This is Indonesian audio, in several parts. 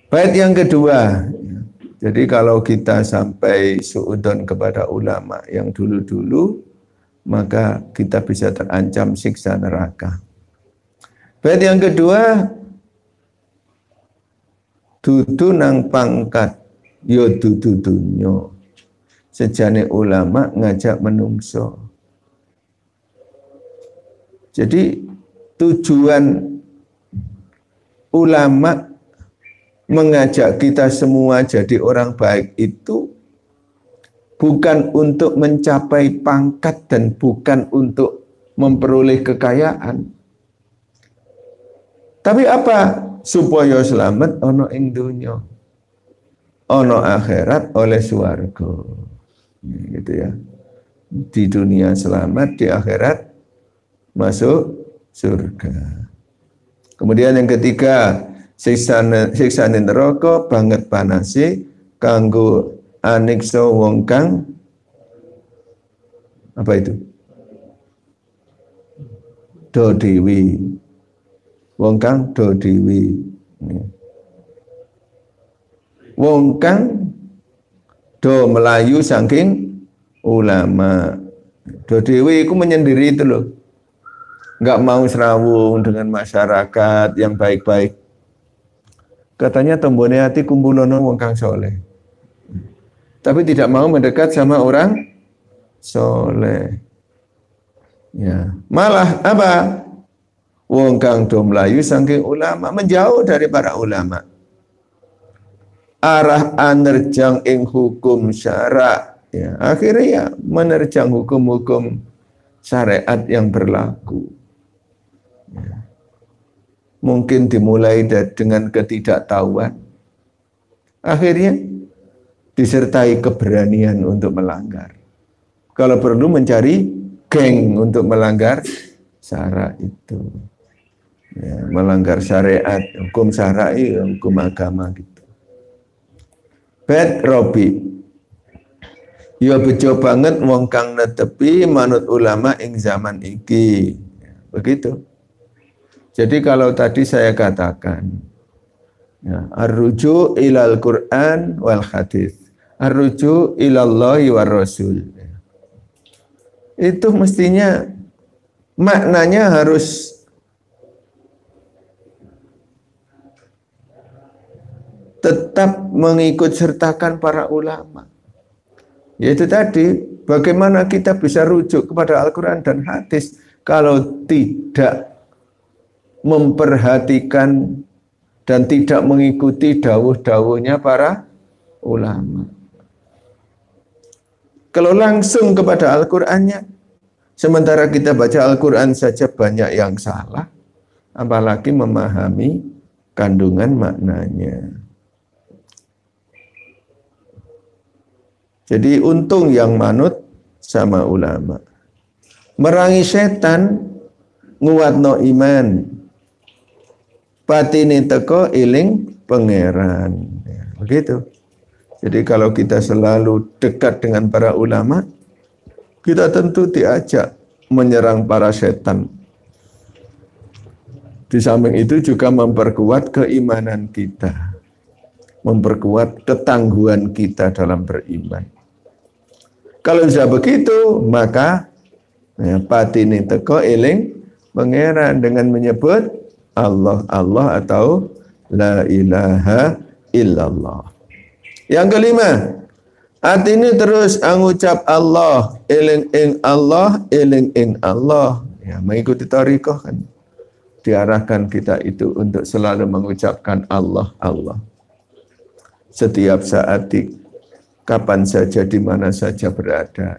Bait yang kedua, jadi kalau kita sampai suudzon kepada ulama yang dulu-dulu, maka kita bisa terancam siksa neraka. Bait yang kedua, dudu nang pangkat, yo dudu dunyo. Sejane ulama ngajak menungso. Jadi tujuan ulama mengajak kita semua jadi orang baik itu bukan untuk mencapai pangkat dan bukan untuk memperoleh kekayaan. Tapi apa? Supaya selamat ono ing dunya, ono akhirat oleh swarga. Gitu ya. Di dunia selamat, di akhirat masuk surga. Kemudian yang ketiga, siksa neraka banget panase kanggo aniksa wong kang apa itu? Do dewi. Wong kang do dewi. Wong kang do melayu saking ulama. Do dewi itu menyendiri itu loh. Enggak mau serawung dengan masyarakat yang baik-baik. Katanya tembone hati kumpulono wong kang soleh. Tapi tidak mau mendekat sama orang soleh. Ya, malah apa? Wong kang do melayu saking ulama, menjauh dari para ulama. Arah anerjang ing hukum syara, ya, akhirnya ya menerjang hukum-hukum syariat yang berlaku. Ya. Mungkin dimulai dengan ketidaktahuan, akhirnya disertai keberanian untuk melanggar. Kalau perlu mencari geng untuk melanggar syara itu, ya, melanggar syariat, hukum syar'i, hukum agama gitu. Bet Robi, ya bejo banget wong kang netepi manut ulama ing zaman iki. Begitu. Jadi kalau tadi saya katakan, ya, ar-ruju ilal Quran wal hadis, ar-ruju ilallahi war rasul. Itu mestinya maknanya harus tetap mengikut sertakan para ulama. Yaitu tadi, bagaimana kita bisa rujuk kepada Al-Quran dan hadis kalau tidak memperhatikan dan tidak mengikuti dawuh-dawuhnya para ulama. Kalau langsung kepada Al-Qurannya, sementara kita baca Al-Quran saja banyak yang salah, apalagi memahami kandungan maknanya. Jadi untung yang manut sama ulama. Merangi setan, nguatno iman. Patine teko iling pangeran. Ya, begitu. Jadi kalau kita selalu dekat dengan para ulama, kita tentu diajak menyerang para setan. Di samping itu juga memperkuat keimanan kita. Memperkuat ketangguhan kita dalam beriman. Kalau sudah begitu, maka ya, patine teko eling pangeran dengan menyebut Allah, Allah atau la ilaha illallah. Yang kelima, atine terus ngucap Allah, eling ing Allah, eling ing Allah. Ya, mengikuti thariqah kan. Diarahkan kita itu untuk selalu mengucapkan Allah, Allah. Setiap saat kapan saja, di mana saja berada.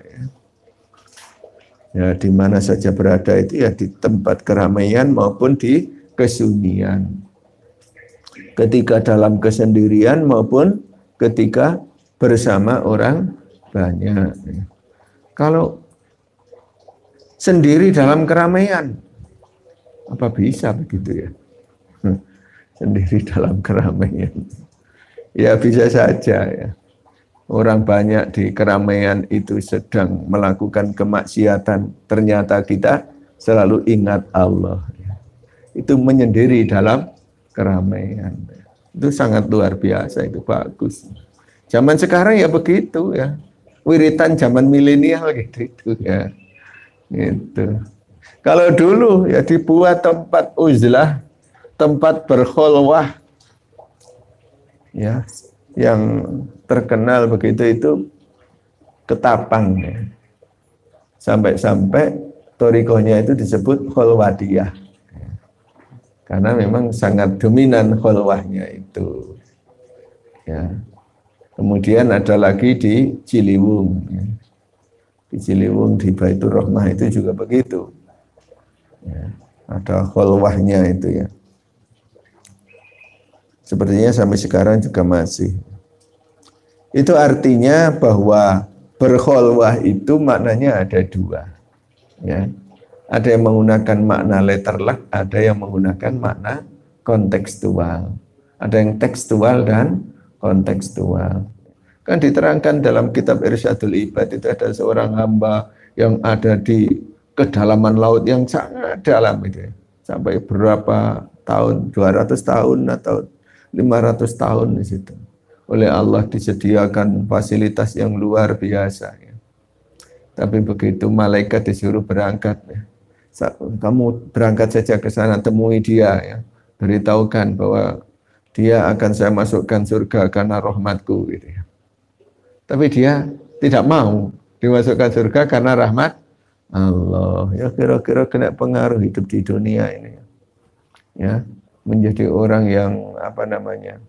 Ya, di mana saja berada itu ya di tempat keramaian maupun di kesunyian. Ketika dalam kesendirian maupun ketika bersama orang banyak. Kalau sendiri dalam keramaian, apa bisa begitu ya? Sendiri dalam keramaian. Ya bisa saja ya. Orang banyak di keramaian itu sedang melakukan kemaksiatan, ternyata kita selalu ingat Allah. Itu menyendiri dalam keramaian. Itu sangat luar biasa, itu bagus. Zaman sekarang ya begitu ya. Wiritan zaman milenial gitu itu ya. Gitu. Kalau dulu ya dibuat tempat uzlah, tempat berkhulwah ya, yang terkenal begitu itu Ketapang ya. Sampai-sampai torikohnya itu disebut khulwadiyah. Karena memang sangat dominan khulwahnya itu. Ya. Kemudian ada lagi di Ciliwung. Ya. Di Ciliwung di Baitur Rahmah itu juga begitu. Ya. Ada khulwahnya itu ya. Sepertinya sampai sekarang juga masih. Itu artinya bahwa berkhulwah itu maknanya ada dua. Ya. Ada yang menggunakan makna letterlek, ada yang menggunakan makna kontekstual. Ada yang tekstual dan kontekstual. Kan diterangkan dalam kitab Irsyadul Ibad itu ada seorang hamba yang ada di kedalaman laut yang sangat dalam itu. Sampai berapa tahun, 200 tahun atau 500 tahun di situ. Oleh Allah disediakan fasilitas yang luar biasa. Ya. Tapi begitu malaikat disuruh berangkat, ya. Kamu berangkat saja ke sana, temui dia, ya. Beritahukan bahwa dia akan saya masukkan surga karena rahmatku. Gitu ya. Tapi dia tidak mau dimasukkan surga karena rahmat Allah. Ya kira-kira kena pengaruh hidup di dunia ini. Ya, menjadi orang yang apa namanya?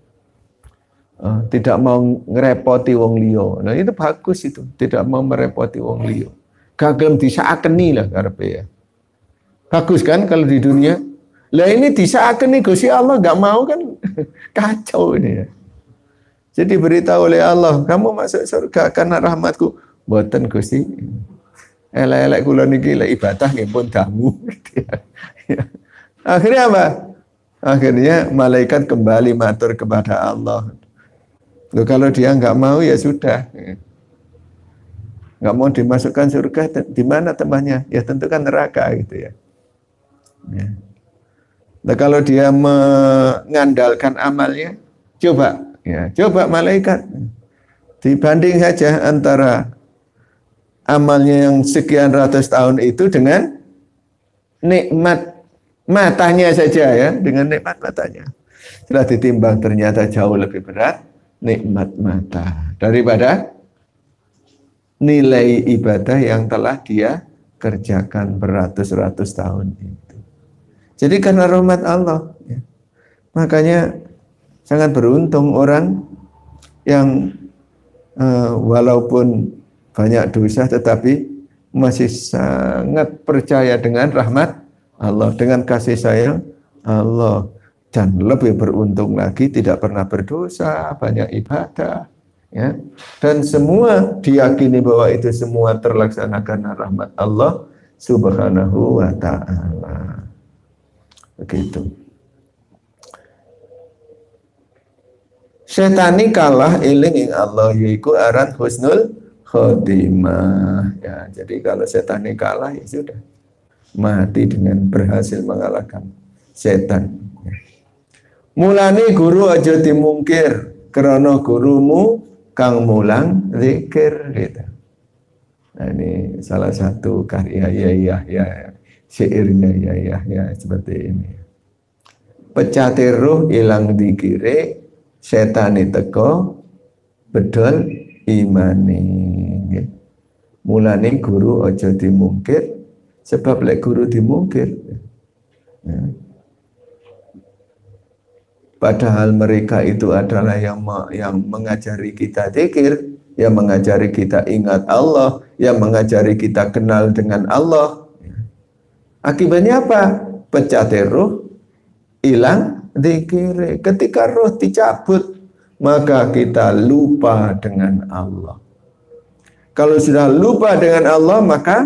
Tidak mau ngerepoti wong liya. Nah itu bagus itu, tidak mau merepoti wong liya. Gagelem disaakeni lah karepe ya. Bagus kan kalau di dunia. Lah ini disaakeni Gusti Allah enggak mau kan kacau ini ya. Jadi beritahu oleh Allah, kamu masuk surga karena rahmatku. Mboten Gusti. Elek-elek kula niki lek ibadah nggih pun dangu gitu ya. Akhirnya apa? Akhirnya malaikat kembali matur kepada Allah. Loh, kalau dia nggak mau ya sudah, nggak mau dimasukkan surga, di mana tempatnya? Ya tentu kan neraka gitu ya. Nah kalau dia mengandalkan amalnya, coba malaikat dibanding saja antara amalnya yang sekian ratus tahun itu dengan nikmat matanya saja ya, dengan nikmat matanya. Setelah ditimbang ternyata jauh lebih berat nikmat mata daripada nilai ibadah yang telah dia kerjakan beratus-ratus tahun itu. Jadi karena rahmat Allah, ya, makanya sangat beruntung orang yang walaupun banyak dosa tetapi masih sangat percaya dengan rahmat Allah, dengan kasih sayang Allah. Dan lebih beruntung lagi tidak pernah berdosa, banyak ibadah, ya. Dan semua diyakini bahwa itu semua terlaksana karena rahmat Allah Subhanahu wa ta'ala. Begitu. Syetani kalah eling ing Allah yaiku aran husnul khotimah. Ya, jadi kalau syetani kalah ya sudah. Mati dengan berhasil mengalahkan setan. Mulane guru aja dimungkir krana gurumu kang mulang zikir gitu. Nah, ini salah satu karya Yahya, syairnya Yahya seperti ini. Pecate roh ilang dikire setane teko bedol imane. Mulane guru aja dimungkir sebab lek guru dimungkir. Ya. Padahal mereka itu adalah yang mengajari kita zikir, yang mengajari kita ingat Allah, yang mengajari kita kenal dengan Allah. Akibatnya apa? Pecate roh, hilang zikir. Ketika roh dicabut, maka kita lupa dengan Allah. Kalau sudah lupa dengan Allah, maka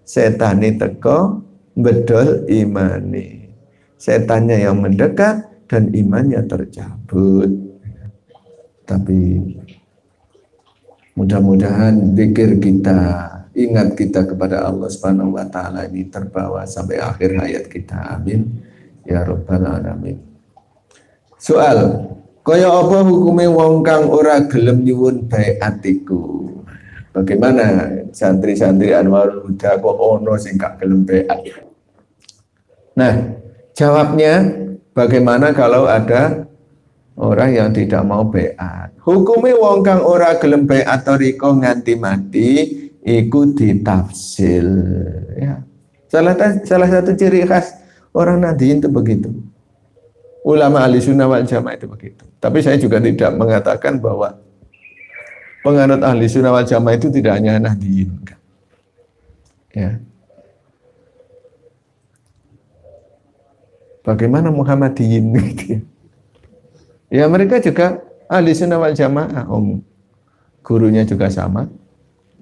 setani teko bedol imani. Setannya yang mendekat dan imannya tercabut. Tapi mudah-mudahan zikir kita, ingat kita kepada Allah Subhanahu wa taala ini terbawa sampai akhir hayat kita. Amin ya rabbal alamin. Soal, Kaya apa hukume wong kang ora gelem nyuwun baiat iku? Bagaimana santri-santri Anwarul Huda kok ono sing gak gelem baiat? Nah, jawabnya bagaimana kalau ada orang yang tidak mau baiat? Hukume wong kang ora gelem baiat toriko nganti mati iku ditafsil. Ya. Salah satu ciri khas orang Nahdliyin itu begitu. Ulama ahli sunnah wal jamaah itu begitu. Tapi saya juga tidak mengatakan bahwa penganut ahli sunnah wal jamaah itu tidak hanya Nahdliyin. Ya. Bagaimana Muhammadiyin gitu ya. Ya mereka juga ahli sunnah wal jamaah. Gurunya juga sama.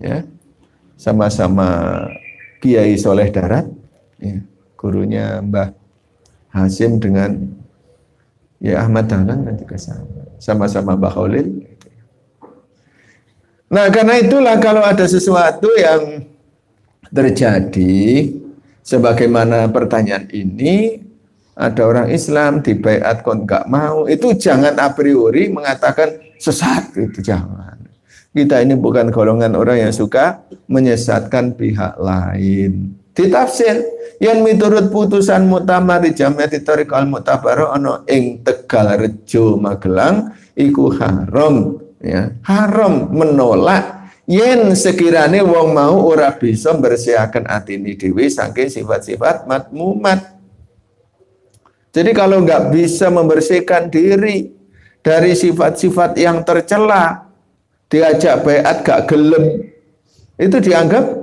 Ya. Sama-sama Kiai Soleh Darat. Ya. Gurunya Mbah Hasim dengan ya Ahmad Dahlan kan juga sama-sama Mbah Khalil. Nah karena itulah kalau ada sesuatu yang terjadi sebagaimana pertanyaan ini, ada orang Islam dibaiat kon nggak mau, itu jangan a priori mengatakan sesat, itu jangan. Kita ini bukan golongan orang yang suka menyesatkan pihak lain. Ditafsir yang miturut putusan muktamar di Jamiati Thariqah Al-Mu'tabarah ana ing Tegalrejo Magelang iku haram ya, haram menolak yen sekirane wong mau ora bisa bersihaken atine dhewe saking sifat-sifat matmumat. Jadi kalau nggak bisa membersihkan diri dari sifat-sifat yang tercela, diajak baiat gak gelem, itu dianggap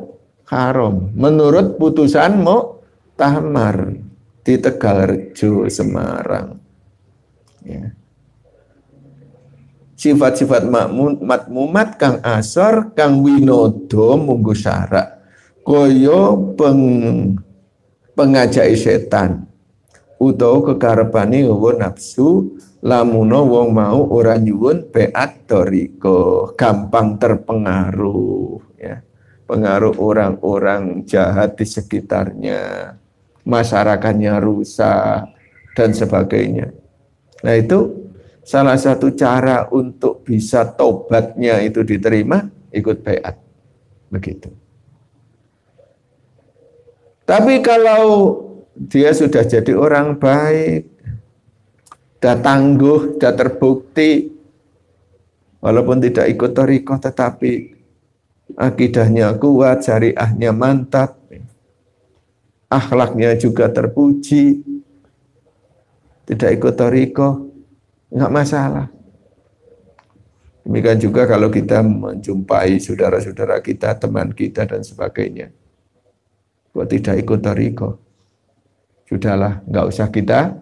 haram menurut putusan muktamar di Tegalrejo Semarang. Ya. Sifat-sifat matmumat kang asor kang winodo munggo syarak kaya pengajai setan utawa kekarepane hawa nafsu lamuno wong mau ora nyuwun baiat thariqah, gampang terpengaruh ya. Pengaruh orang-orang jahat di sekitarnya, masyarakatnya rusak, dan sebagainya. Nah itu salah satu cara untuk bisa tobatnya itu diterima, ikut baiat. Begitu. Tapi kalau dia sudah jadi orang baik, sudah tangguh, sudah terbukti, walaupun tidak ikut thariqah tetapi akidahnya kuat, syariahnya mantap, akhlaknya juga terpuji, tidak ikut thariqah, nggak masalah. Demikian juga kalau kita menjumpai saudara-saudara kita, teman kita dan sebagainya, kok tidak ikut thariqah, sudahlah, nggak usah kita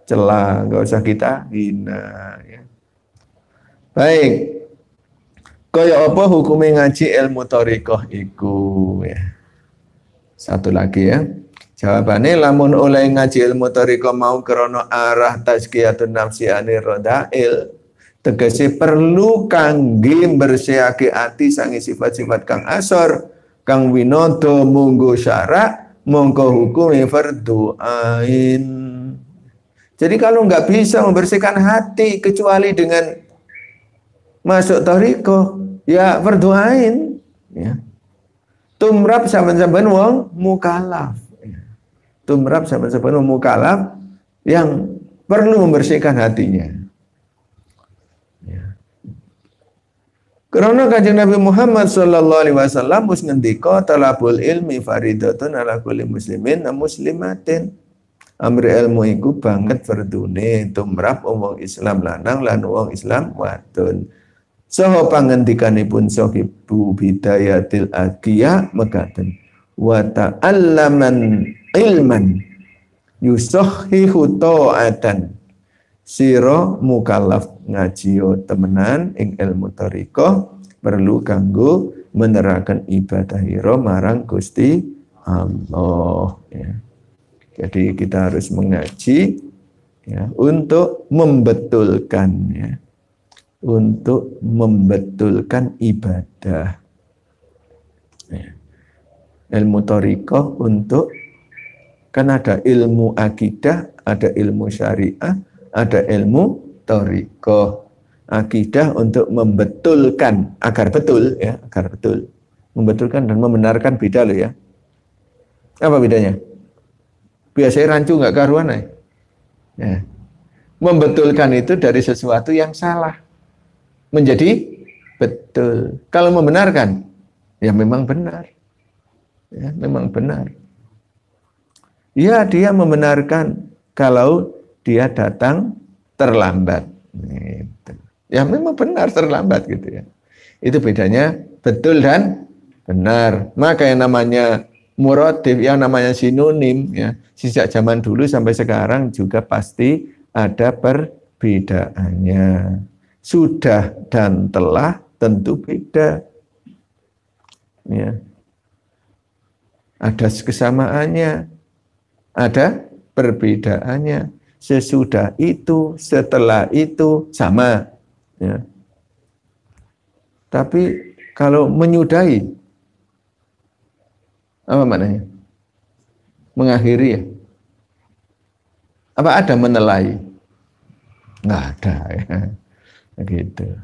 cela, nggak usah kita hina. Ya. Baik. Kaya apa hukumnya ngaji ilmu thariqah iku ya. Satu lagi ya. Jawabannya lamun oleh ngaji ilmu thariqah mau krana arah tazkiyatun nafsi anir radail, tegese perlu kangge bersihake ati sange sifat-sifat kang asor, kang winodo munggo syarak, mongko hukume fardhu ain. Jadi kalau nggak bisa membersihkan hati kecuali dengan masuk thariqah, ya berdoain ya. Tumrap saben-saben wong mukallaf. Tumrap saben-saben wong mukallaf yang perlu membersihkan hatinya. Ya. Karena Kanjeng Nabi Muhammad sallallahu alaihi wasallam wis ngendika talabul ilmi faridatun ala kulli muslimin wa muslimatin. Amri ilmu iku banget fardune tumrap wong Islam lanang lan wong Islam wadon. Saha pangendikanipun Sahibu Bidayatil Aqiya mekaten wa ta'allaman ilman yusahhihu ta'atan sira mukallaf ngaji temenan ing ilmu thariqah perlu kanggo menerakan ibadah ira marang Gusti Allah ya. Jadi kita harus mengaji ya untuk membetulkan ya. Untuk membetulkan ibadah. Ya. Ilmu thariqah untuk, kan ada ilmu akidah, ada ilmu syariah, ada ilmu thoriqah. Akidah untuk membetulkan, agar betul, ya, agar betul. Membetulkan dan membenarkan beda loh ya. Apa bedanya? Biasanya rancu nggak karuan ya. Membetulkan itu dari sesuatu yang salah menjadi betul. Kalau membenarkan, ya memang benar. Ya, memang benar. Ya, dia membenarkan kalau dia datang terlambat. Gitu. Ya memang benar terlambat gitu ya. Itu bedanya betul dan benar. Maka yang namanya muradif, yang namanya sinonim ya, sejak zaman dulu sampai sekarang juga pasti ada perbedaannya. Sudah dan telah tentu beda. Ya. Ada kesamaannya, ada perbedaannya. Sesudah itu, setelah itu sama. Ya. Tapi kalau menyudahi, apa maknanya? Mengakhiri ya? Apa ada menelai? Nggak ada ya. Gitu.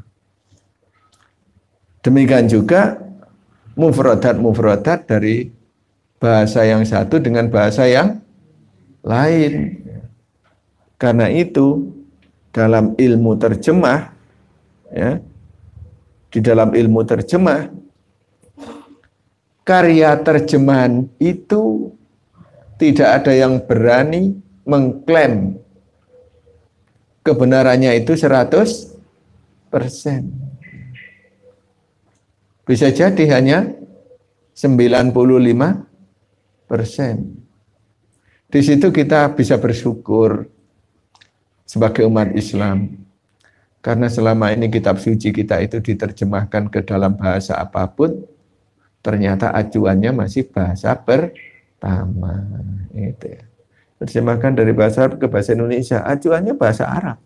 Demikian juga mufradat dari bahasa yang satu dengan bahasa yang lain. Karena itu dalam ilmu terjemah, ya, di dalam ilmu terjemah, karya terjemahan itu tidak ada yang berani mengklaim kebenarannya itu 100%. Bisa jadi hanya 95%. Di situ kita bisa bersyukur sebagai umat Islam. Karena selama ini kitab suci kita itu diterjemahkan ke dalam bahasa apapun, ternyata acuannya masih bahasa pertama. Itu ya. Terjemahkan dari bahasa Arab ke bahasa Indonesia, acuannya bahasa Arab.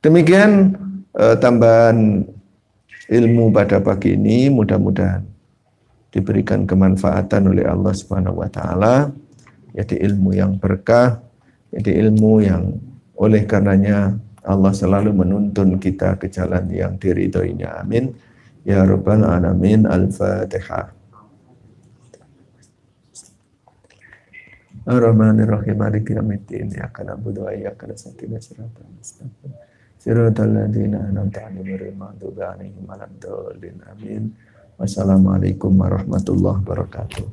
Demikian tambahan ilmu pada pagi ini, mudah-mudahan diberikan kemanfaatan oleh Allah Subhanahu wa taala, jadi ilmu yang berkah, jadi ilmu yang oleh karenanya Allah selalu menuntun kita ke jalan yang diridhoinya. Amin. Ya Rabbal Alamin. Al-Fatihah. Ar-Rahmanir-Rahim. Maliki yaumiddin. Iyyaka na'budu wa iyyaka nasta'in. Shiratal mustaqim. Shiratal ladzina an'amta 'alaihim ghairil maghdubi 'alaihim waladdallin. Amin. Wassalamualaikum warahmatullahi wabarakatuh.